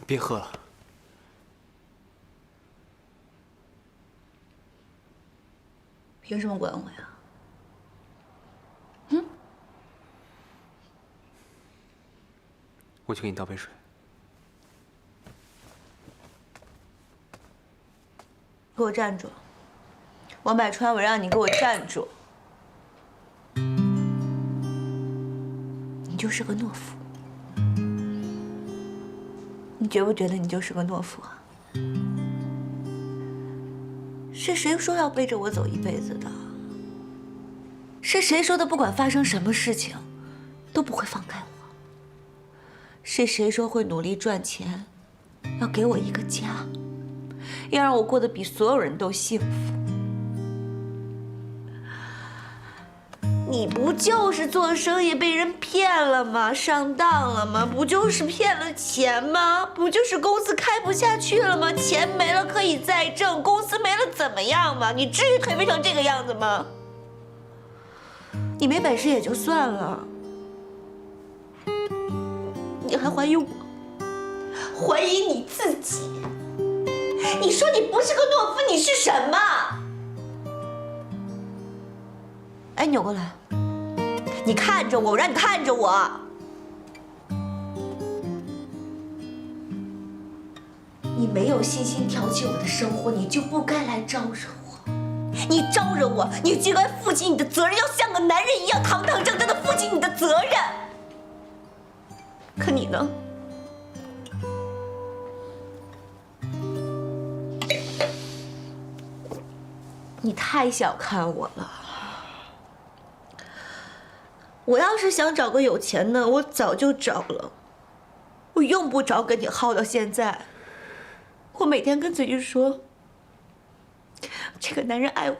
别喝了。凭什么管我呀？我去给你倒杯水。给我站住！王百川，我让你给我站住！你就是个懦夫，你觉不觉得你就是个懦夫啊？是谁说要背着我走一辈子的？是谁说的不管发生什么事情，都不会放开我？是谁说会努力赚钱，要给我一个家，要让我过得比所有人都幸福？你不就是做生意被人骗了吗？上当了吗？不就是骗了钱吗？不就是公司开不下去了吗？钱没了可以再挣，公司没了怎么样嘛？你至于颓废成这个样子吗？你没本事也就算了，你还怀疑我，怀疑你自己。你说你不是个懦夫，你是什么？哎，扭过来，你看着我，我让你看着我。你没有信心调起我的生活，你就不该来招惹我。你招惹我，你就该负起你的责任，要像个男人一样堂堂正正的负起你的责任。可你呢？你太小看我了。我要是想找个有钱的，我早就找了。我用不着跟你耗到现在。我每天跟自己说，这个男人爱我，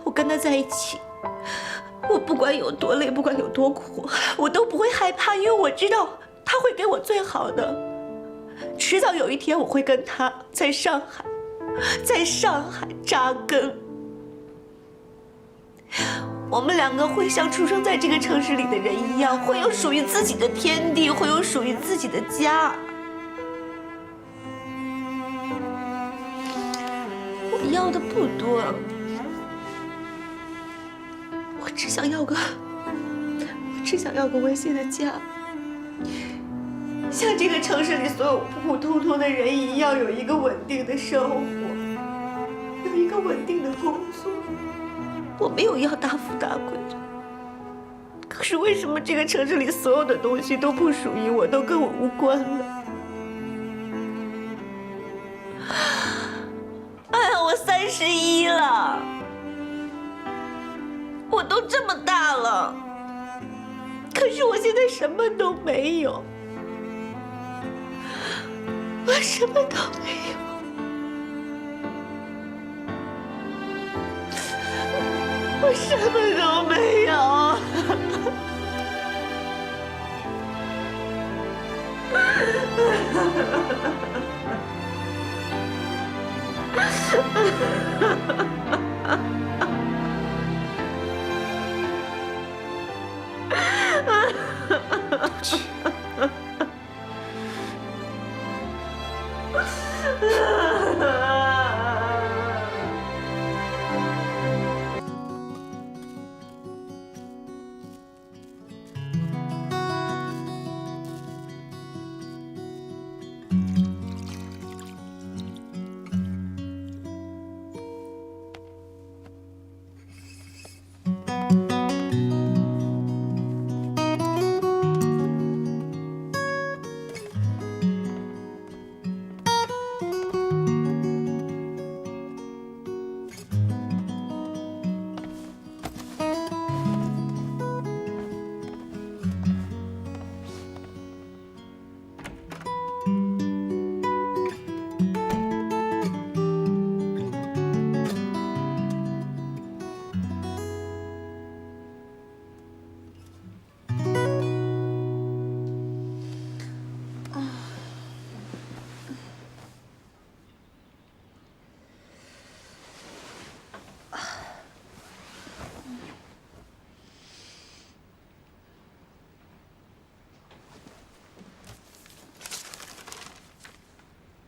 我跟他在一起，我不管有多累，不管有多苦，我都不会害怕，因为我知道他会给我最好的。迟早有一天，我会跟他在上海扎根。我们两个会像出生在这个城市里的人一样，会有属于自己的天地，会有属于自己的家。我要的不多，我只想要个温馨的家，像这个城市里所有普普通通的人一样，有一个稳定的生活，有一个稳定的工作。我没有要大富大贵的，可是为什么这个城市里所有的东西都不属于我，都跟我无关呢？哎呀，我31了，我都这么大了，可是我现在什么都没有，我什么都没有。我什么都没有。对不起。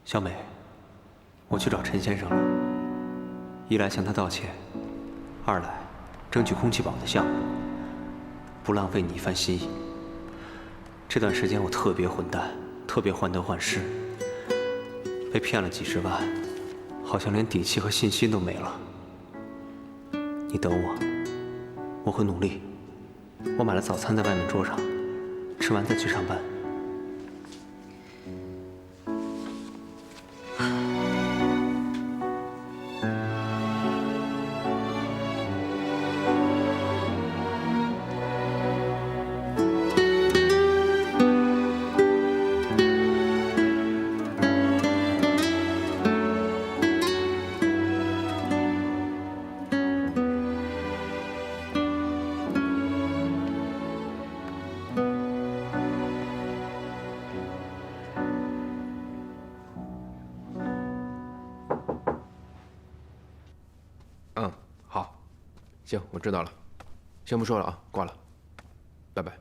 小美，我去找陈先生了，一来向他道歉，二来争取空气宝的项目，不浪费你一番心意。这段时间我特别混蛋，特别患得患失，被骗了几十万，好像连底气和信心都没了。你等我，我会努力。我买了早餐在外面桌上，吃完再去上班。嗯，好，行，我知道了，先不说了啊，挂了，拜拜。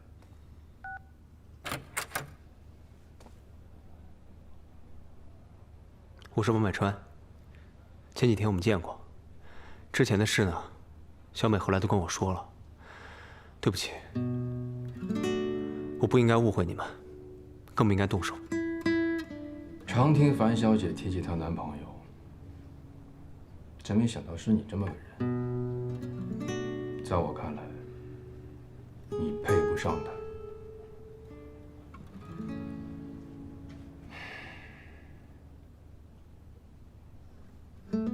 我是王百川，前几天我们见过，之前的事呢，小美后来都跟我说了。对不起，我不应该误会你们，更不应该动手。常听樊小姐提起她男朋友，真没想到是你这么个人。在我看来，你配不上他。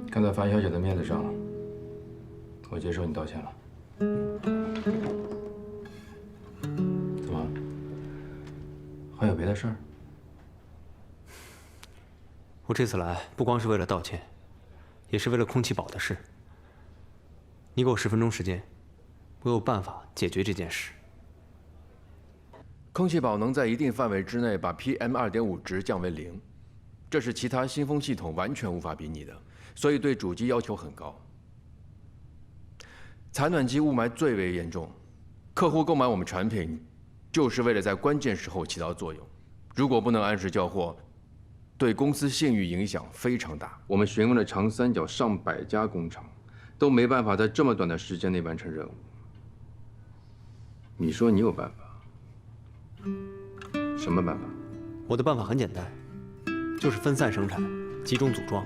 看在樊小姐的面子上，我接受你道歉了。怎么？还有别的事儿？我这次来不光是为了道歉，也是为了空气宝的事。你给我10分钟时间，我有办法解决这件事。空气宝能在一定范围之内把 PM2.5值降为0，这是其他新风系统完全无法比拟的，所以对主机要求很高。采暖机雾霾最为严重，客户购买我们产品，就是为了在关键时候起到作用。如果不能按时交货，对公司信誉影响非常大。我们询问了长三角上百家工厂，都没办法在这么短的时间内完成任务。你说你有办法？什么办法？我的办法很简单，就是分散生产，集中组装。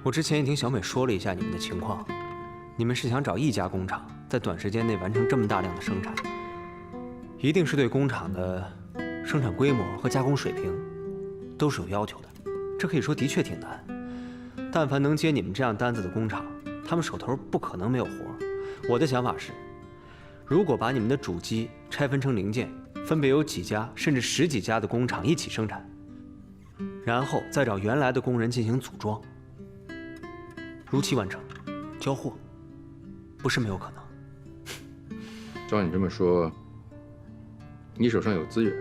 我之前也听小美说了一下你们的情况，你们是想找一家工厂在短时间内完成这么大量的生产，一定是对工厂的生产规模和加工水平都是有要求的。这可以说的确挺难。但凡能接你们这样单子的工厂，他们手头不可能没有活。我的想法是，如果把你们的主机拆分成零件，分别有几家甚至10几家的工厂一起生产，然后再找原来的工人进行组装，如期完成，交货，不是没有可能。照你这么说，你手上有资源。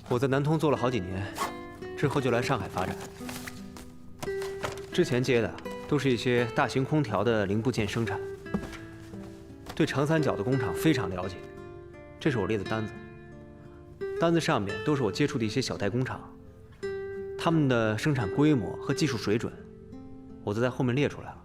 我在南通做了好几年，之后就来上海发展。之前接的都是一些大型空调的零部件生产，对长三角的工厂非常了解。这是我列的单子，单子上面都是我接触的一些小代工厂，他们的生产规模和技术水准，我都在后面列出来了。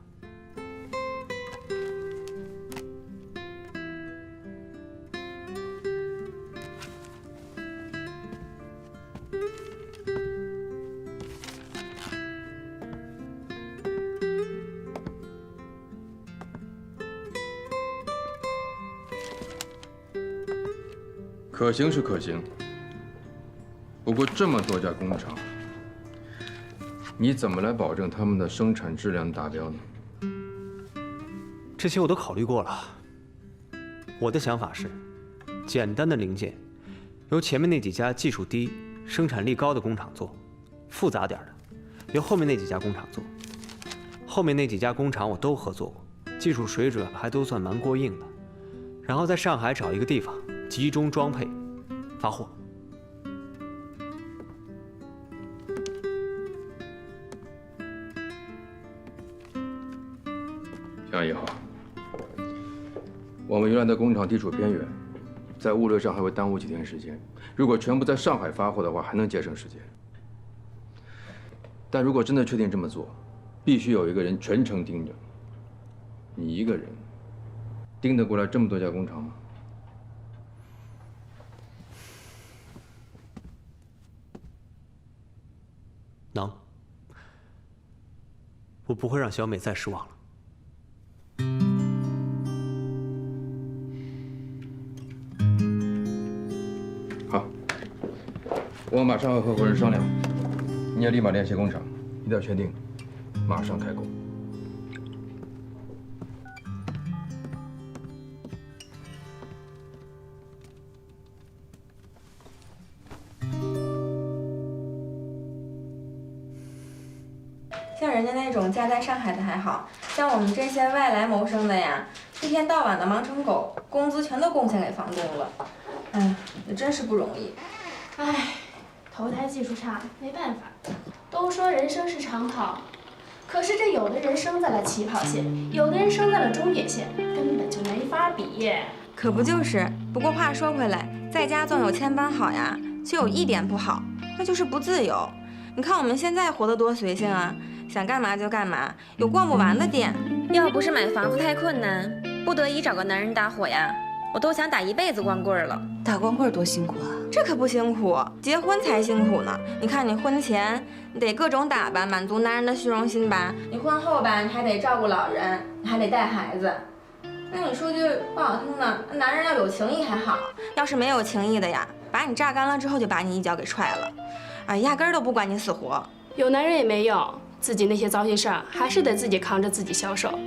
可行是可行，不过这么多家工厂，你怎么来保证他们的生产质量达标呢？这些我都考虑过了。我的想法是，简单的零件由前面那几家技术低、生产力高的工厂做，复杂点的由后面那几家工厂做。后面那几家工厂我都合作过，技术水准还都算蛮过硬的。然后在上海找一个地方集中装配，发货。这样也好。我们原来的工厂地处偏远，在物流上还会耽误几天时间。如果全部在上海发货的话，还能节省时间。但如果真的确定这么做，必须有一个人全程盯着。你一个人盯得过来这么多家工厂吗？能。我不会让小美再失望了。好，我马上和合伙人商量，你也立马联系工厂，一定要确定，马上开工。像人家那种家在上海的还好，像我们这些外来谋生的呀，一天到晚的忙成狗，工资全都贡献给房东了。哎，也真是不容易。唉，投胎技术差，没办法。都说人生是长跑，可是这有的人生在了起跑线，有的人生在了终点线，根本就没法比。可不就是？不过话说回来，在家纵有千般好呀，却有一点不好，那就是不自由。你看我们现在活得多随性啊！想干嘛就干嘛，有逛不完的店。要不是买房子太困难，不得已找个男人搭伙呀，我都想打一辈子光棍了。打光棍多辛苦啊！这可不辛苦，结婚才辛苦呢。你看你婚前你得各种打扮，满足男人的虚荣心吧；你婚后吧，你还得照顾老人，你还得带孩子。那你说句不好听的，男人要有情义还好，要是没有情义的呀，把你榨干了之后就把你一脚给踹了，啊，压根儿都不管你死活。有男人也没用。自己那些糟心事儿还是得自己扛着自己消受，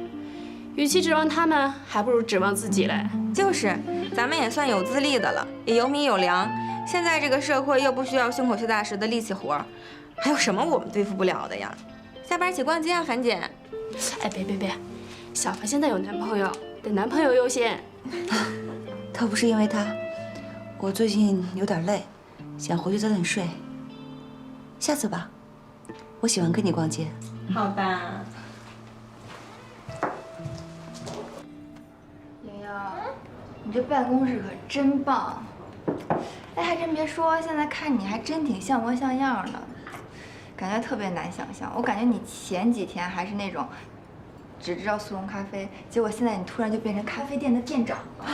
与其指望他们，还不如指望自己嘞。就是，咱们也算有自立的了，也有米有粮。现在这个社会又不需要胸口碎大石的力气活，还有什么我们对付不了的呀？下班一起逛街啊，樊姐。哎，别，小凡现在有男朋友，得男朋友优先。他不是因为他，我最近有点累，想回去早点睡。下次吧。我喜欢跟你逛街。好吧。莹莹，你这办公室可真棒。哎，还真别说，现在看你还真挺像模像样的，感觉特别难想象。我感觉你前几天还是那种只知道速溶咖啡，结果现在你突然就变成咖啡店的店长了。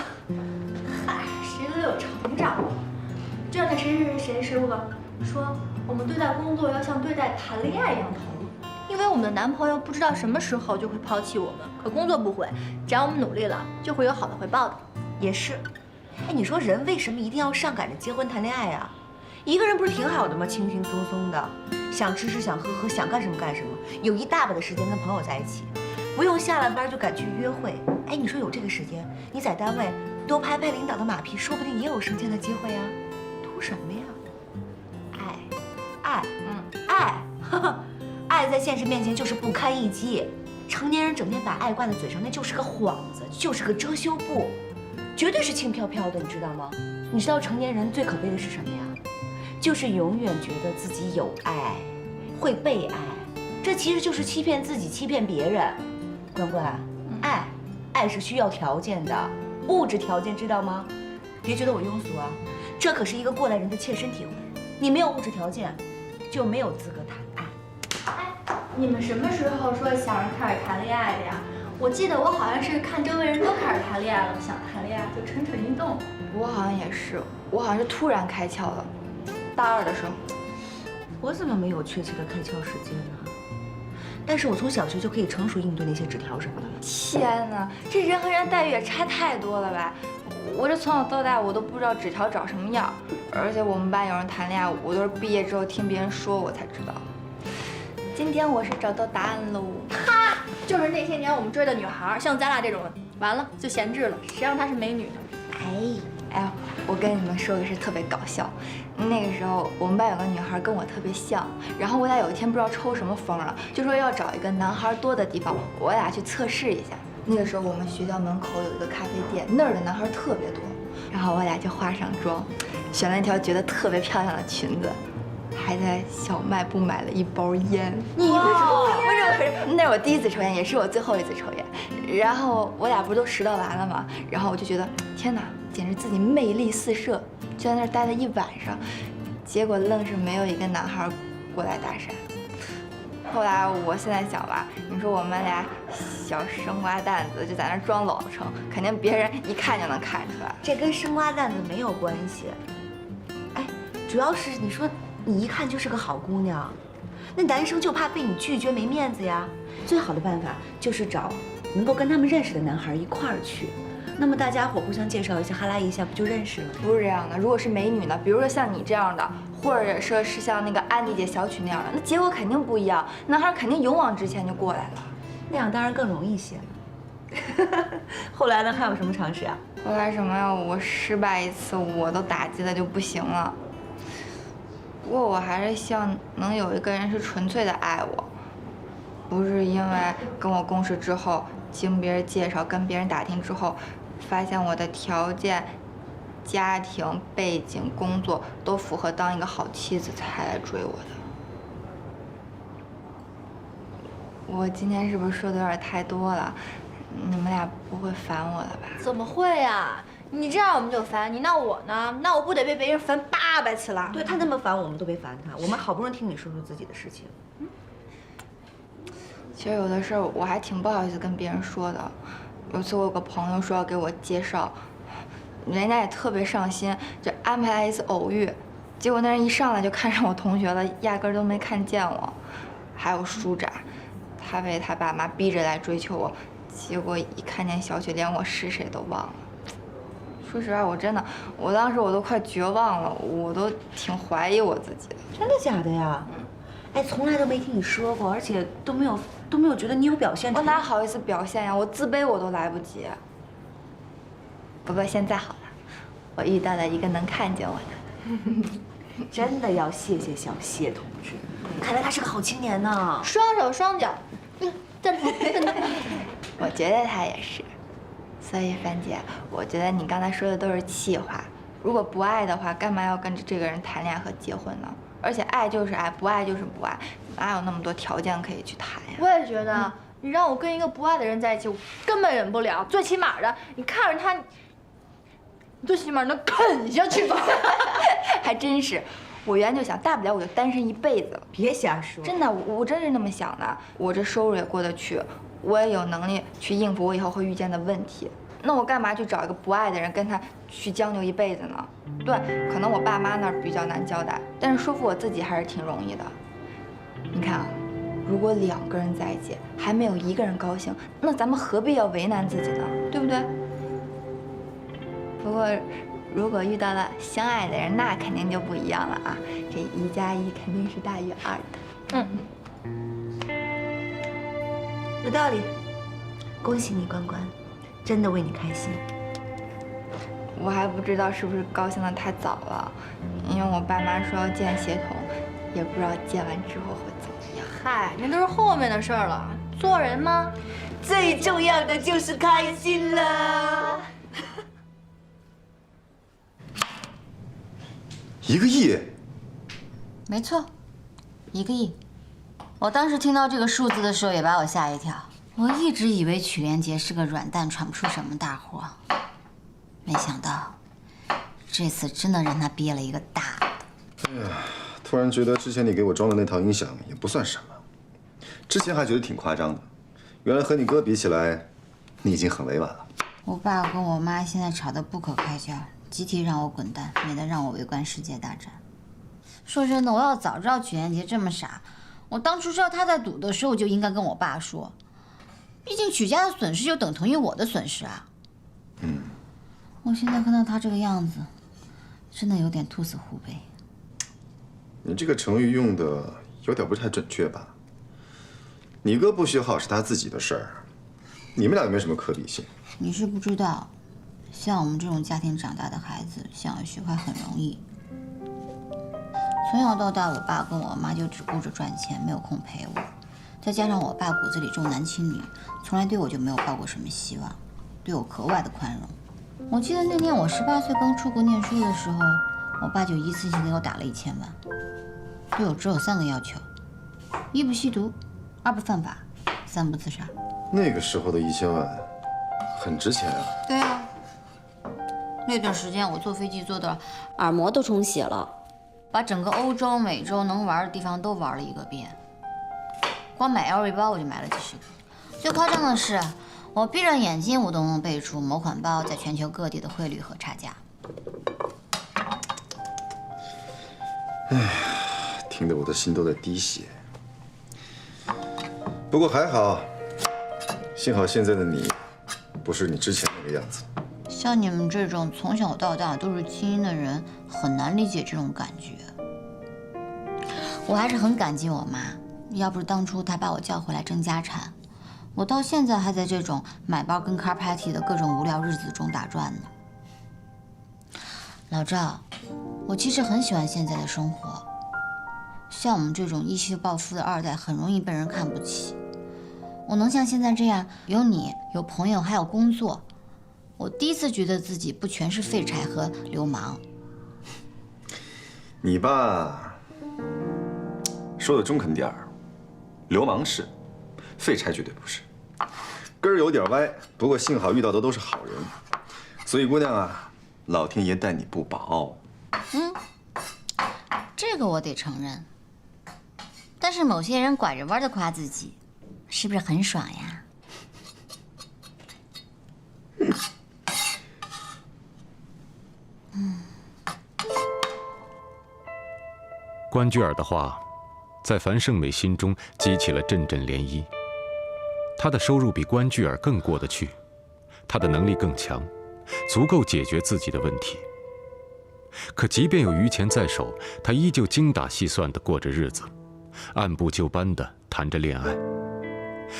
嗨，谁都有成长。就像那谁说过，说我们对待工作要像对待谈恋爱一样投入，因为我们的男朋友不知道什么时候就会抛弃我们，可工作不会，只要我们努力了，就会有好的回报的。也是，哎，你说人为什么一定要上赶着结婚谈恋爱啊？一个人不是挺好的吗？轻轻松松的，想吃吃，想喝喝，想干什么干什么，有一大把的时间跟朋友在一起，不用下了班就赶去约会。哎，你说有这个时间，你在单位多拍拍领导的马屁，说不定也有升迁的机会啊。图什么呀？爱在现实面前就是不堪一击。成年人整天把爱挂在嘴上，那就是个幌子，就是个遮羞布，绝对是轻飘飘的，你知道吗？你知道成年人最可悲的是什么呀？就是永远觉得自己有爱，会被爱，这其实就是欺骗自己，欺骗别人。关关，爱是需要条件的，物质条件知道吗？别觉得我庸俗啊，这可是一个过来人的切身体会。你没有物质条件，就没有资格谈爱。哎，你们什么时候说想着开始谈恋爱的呀？我记得我好像是看周围人都开始谈恋爱了，想谈恋爱就蠢蠢欲动。我好像也是，我好像是突然开窍了。大二的时候，我怎么没有确切的开窍时间呢？但是我从小学就可以成熟应对那些纸条什么的了。天哪，这人和人待遇也差太多了吧？我这从小到大我都不知道纸条长什么样，而且我们班有人谈恋爱，我都是毕业之后听别人说我才知道。今天我是找到答案喽！哈，就是那些年我们追的女孩，像咱俩这种，完了就闲置了，谁让她是美女呢？哎呀，我跟你们说个事特别搞笑。那个时候我们班有个女孩跟我特别像，然后我俩有一天不知道抽什么风了，就说要找一个男孩多的地方，我俩去测试一下。那个时候我们学校门口有一个咖啡店，那儿的男孩特别多，然后我俩就化上妆，选了一条觉得特别漂亮的裙子，还在小卖部买了一包烟。你不是？那是我第一次抽烟，也是我最后一次抽烟。然后我俩不是都拾掇完了吗？然后我就觉得天哪，简直自己魅力四射，就在那儿待了一晚上，结果愣是没有一个男孩过来搭讪。后来我现在想吧，你说我们俩小生瓜蛋子就在那儿装老成，肯定别人一看就能看出来。这跟生瓜蛋子没有关系。哎，主要是你说你一看就是个好姑娘，那男生就怕被你拒绝没面子呀。最好的办法就是找能够跟他们认识的男孩一块儿去，那么大家伙互相介绍一下，哈拉一下，不就认识了？不是这样的，如果是美女呢，比如说像你这样的，或者说是像那个安迪姐、小曲那样的，那结果肯定不一样，男孩肯定勇往直前就过来了。那样当然更容易些了。后来呢，还有什么尝试啊？后来什么呀？我失败一次，我都打击的就不行了。不过我还是希望能有一个人是纯粹的爱我，不是因为跟我共事之后，经别人介绍，跟别人打听之后，发现我的条件、家庭背景、工作都符合当一个好妻子才来追我的。我今天是不是说的有点太多了？你们俩不会烦我了吧？怎么会啊？你这样我们就烦，你闹我呢，那我不得被别人烦800次了？对他那么烦，我们都别烦他。我们好不容易听你说说自己的事情。其实有的事儿我还挺不好意思跟别人说的。有次我有个朋友说要给我介绍，人家也特别上心，就安排了一次偶遇。结果那人一上来就看上我同学了，压根儿都没看见我。还有舒展，他被他爸妈逼着来追求我，结果一看见小雪，连我是谁都忘了。说实话，我当时我都快绝望了，我都挺怀疑我自己的。真的假的呀？哎，从来都没听你说过，而且都没有觉得你有表现出我来。哪好意思表现呀？我自卑我都来不及。不过现在好了，我遇到了一个能看见我的。真的要谢谢小谢同志，看来他是个好青年呢。双手双脚，站住！我觉得他也是。所以樊姐，我觉得你刚才说的都是气话。如果不爱的话，干嘛要跟着这个人谈恋爱和结婚呢？而且爱就是爱，不爱就是不爱，哪有那么多条件可以去谈呀？我也觉得，你让我跟一个不爱的人在一起，我根本忍不了。最起码的，你看着他，你最起码能啃下去吧？还真是，我原来就想，大不了我就单身一辈子了。别瞎说，真的，我真是那么想的。我这收入也过得去，我也有能力去应付我以后会遇见的问题。那我干嘛去找一个不爱的人，跟他去将就一辈子呢？对，可能我爸妈那儿比较难交代，但是说服我自己还是挺容易的。你看啊，如果2个人在一起，还没有1个人高兴，那咱们何必要为难自己呢？对不对？不过，如果遇到了相爱的人，那肯定就不一样了啊！这1+1肯定是大于2的。有道理。恭喜你，关关，真的为你开心。我还不知道是不是高兴的太早了，因为我爸妈说要见协同，也不知道见完之后会怎么样。嗨，那都是后面的事儿了。做人嘛，最重要的就是开心了。1个亿？没错，1个亿。我当时听到这个数字的时候，也把我吓一跳。我一直以为曲连杰是个软蛋，闯不出什么大祸，没想到这次真的让他憋了一个大的。哎呀，突然觉得之前你给我装的那套音响也不算什么，之前还觉得挺夸张的，原来和你哥比起来，你已经很委婉了。我爸跟我妈现在吵得不可开交，集体让我滚蛋，免得让我围观世界大战。说真的，我要早知道曲连杰这么傻，我当初知道他在赌的时候，我就应该跟我爸说。毕竟曲家的损失就等同于我的损失啊。我现在看到他这个样子，真的有点兔死狐悲。你这个成语用的有点不太准确吧？你哥不学好是他自己的事儿，你们俩又没什么可比性。你是不知道，像我们这种家庭长大的孩子，想要学坏很容易。从小到大，我爸跟我妈就只顾着赚钱，没有空陪我。再加上我爸骨子里重男轻女，从来对我就没有抱过什么希望，对我格外的宽容。我记得那年我18岁刚出国念书的时候，我爸就一次性给我打了1000万，对我只有3个要求：1不吸毒，2不犯法，3不自杀。那个时候的1000万，很值钱啊。对啊，那段时间我坐飞机坐的耳膜都充血了。把整个欧洲、美洲能玩的地方都玩了一个遍。光买 LV 包我就买了几10个。最夸张的是，我闭着眼睛我都能背出某款包在全球各地的汇率和差价。哎呀，听得我的心都在滴血。不过还好，幸好现在的你，不是你之前那个样子。像你们这种从小到大都是精英的人，很难理解这种感觉。我还是很感激我妈，要不是当初她把我叫回来争家产，我到现在还在这种买包跟 car party 的各种无聊日子中打转呢。老赵，我其实很喜欢现在的生活。像我们这种一夕暴富的2代，很容易被人看不起。我能像现在这样，有你，有朋友，还有工作。我第一次觉得自己不全是废柴和流氓。你吧，说的中肯点儿，流氓是，废柴绝对不是，根儿有点歪。不过幸好遇到的都是好人，所以姑娘啊，老天爷待你不薄。这个我得承认。但是某些人拐着弯的夸自己，是不是很爽呀？关雎尔的话，在樊胜美心中激起了阵阵涟漪。他的收入比关雎尔更过得去，他的能力更强，足够解决自己的问题。可即便有余钱在手，他依旧精打细算地过着日子，按部就班地谈着恋爱，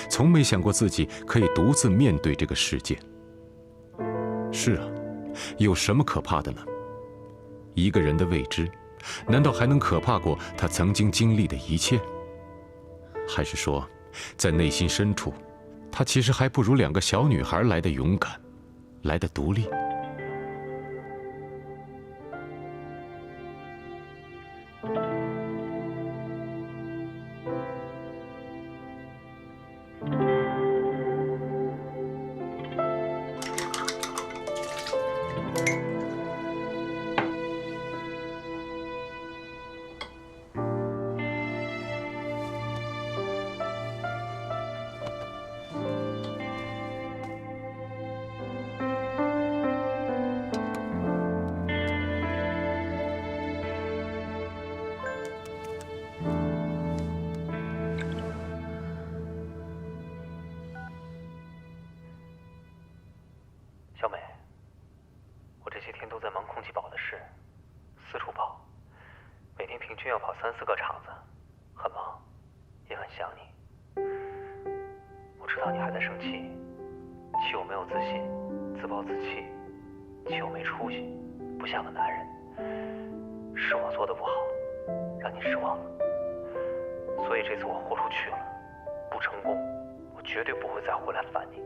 从没想过自己可以独自面对这个世界。是啊，有什么可怕的呢？一个人的未知，难道还能可怕过他曾经经历的一切？还是说，在内心深处，他其实还不如2个小女孩来的勇敢，来的独立？小美，我这些天都在忙空气宝的事，四处跑，每天平均要跑3、4个厂子，很忙，也很想你。我知道你还在生气，气我没有自信，自暴自弃，气我没出息，不像个男人。是我做的不好，让你失望了。所以这次我豁出去了，不成功，我绝对不会再回来烦你。